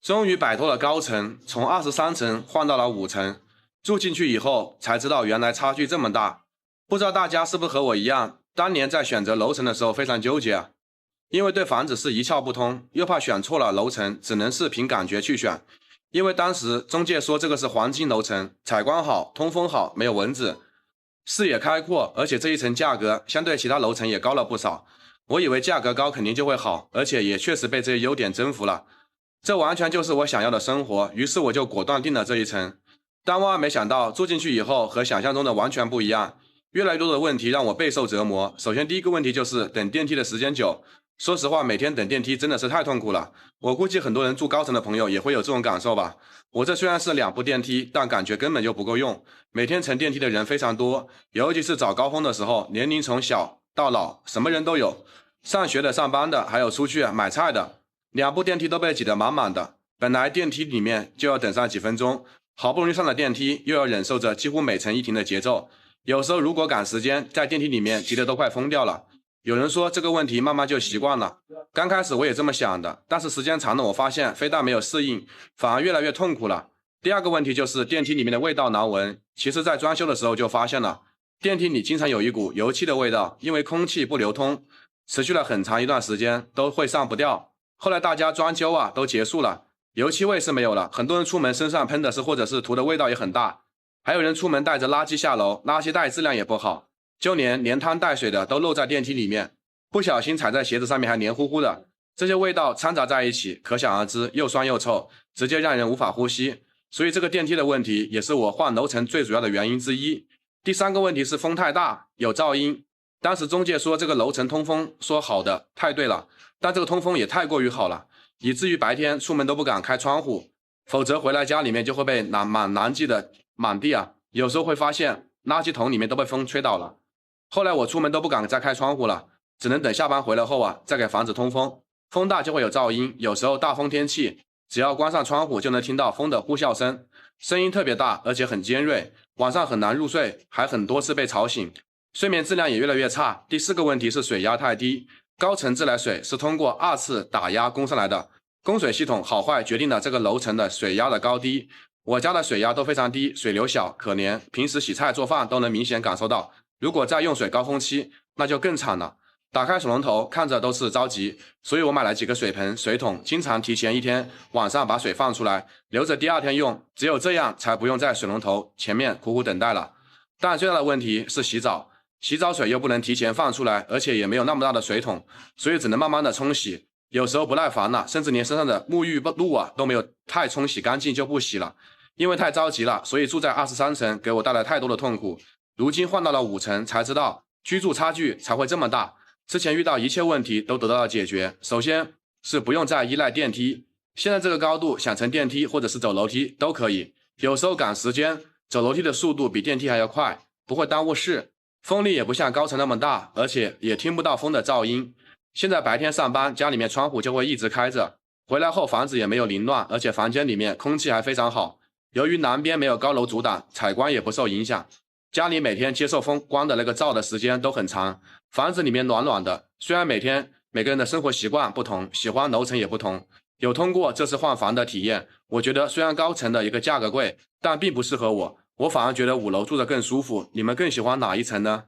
终于摆脱了高层，从23层换到了5层。住进去以后才知道原来差距这么大。不知道大家是不是和我一样，当年在选择楼层的时候非常纠结啊，因为对房子是一窍不通，又怕选错了楼层，只能是凭感觉去选。因为当时中介说这个是黄金楼层，采光好，通风好，没有蚊子，视野开阔，而且这一层价格相对其他楼层也高了不少。我以为价格高肯定就会好，而且也确实被这些优点征服了。这完全就是我想要的生活，于是我就果断定了这一层。但万万没想到，住进去以后和想象中的完全不一样，越来越多的问题让我备受折磨。首先第一个问题就是等电梯的时间久，说实话每天等电梯真的是太痛苦了。我估计很多人住高层的朋友也会有这种感受吧。我这虽然是2部电梯，但感觉根本就不够用。每天乘电梯的人非常多，尤其是早高峰的时候，年龄从小到老什么人都有，上学的、上班的，还有出去买菜的，2部电梯都被挤得满满的。本来电梯里面就要等上几分钟，好不容易上了电梯，又要忍受着几乎每层一停的节奏。有时候如果赶时间，在电梯里面急得都快疯掉了。有人说这个问题慢慢就习惯了，刚开始我也这么想的，但是时间长了我发现非但没有适应，反而越来越痛苦了。第二个问题就是电梯里面的味道难闻，其实在装修的时候就发现了，电梯里经常有一股油漆的味道，因为空气不流通，持续了很长一段时间都会上不掉。后来大家装修都结束了，油漆味是没有了，很多人出门身上喷的是或者是涂的味道也很大，还有人出门带着垃圾下楼，垃圾袋质量也不好，就连汤带水的都漏在电梯里面，不小心踩在鞋子上面还黏糊糊的，这些味道掺杂在一起，可想而知又酸又臭，直接让人无法呼吸。所以这个电梯的问题也是我换楼层最主要的原因之一。第三个问题是风太大，有噪音。当时中介说这个楼层通风说好的，太对了，但这个通风也太过于好了，以至于白天出门都不敢开窗户，否则回来家里面就会被垃圾的满地啊，有时候会发现垃圾桶里面都被风吹倒了。后来我出门都不敢再开窗户了，只能等下班回来后再给房子通风。风大就会有噪音，有时候大风天气，只要关上窗户就能听到风的呼啸声，声音特别大，而且很尖锐，晚上很难入睡，还很多次被吵醒，睡眠质量也越来越差。第四个问题是水压太低，高层自来水是通过2次打压供上来的，供水系统好坏决定了这个楼层的水压的高低。我家的水压都非常低，水流小可怜，平时洗菜做饭都能明显感受到，如果在用水高峰期那就更惨了，打开水龙头看着都是着急，所以我买了几个水盆水桶，经常提前1天晚上把水放出来，留着第2天用，只有这样才不用在水龙头前面苦苦等待了。但最大的问题是洗澡，洗澡水又不能提前放出来，而且也没有那么大的水桶，所以只能慢慢的冲洗，有时候不耐烦了，甚至连身上的沐浴露都没有太冲洗干净就不洗了。因为太着急了，所以住在23层给我带来太多的痛苦。如今换到了5层才知道居住差距才会这么大，之前遇到一切问题都得到了解决。首先是不用再依赖电梯，现在这个高度想乘电梯或者是走楼梯都可以，有时候赶时间走楼梯的速度比电梯还要快，不会耽误事，风力也不像高层那么大，而且也听不到风的噪音。现在白天上班家里面窗户就会一直开着，回来后房子也没有凌乱，而且房间里面空气还非常好，由于南边没有高楼阻挡，采光也不受影响，家里每天接受风光的那个照的时间都很长，房子里面暖暖的。虽然每天每个人的生活习惯不同，喜欢楼层也不同，有通过这次换房的体验，我觉得虽然高层的一个价格贵，但并不适合我，我反而觉得5楼住着更舒服。你们更喜欢哪一层呢？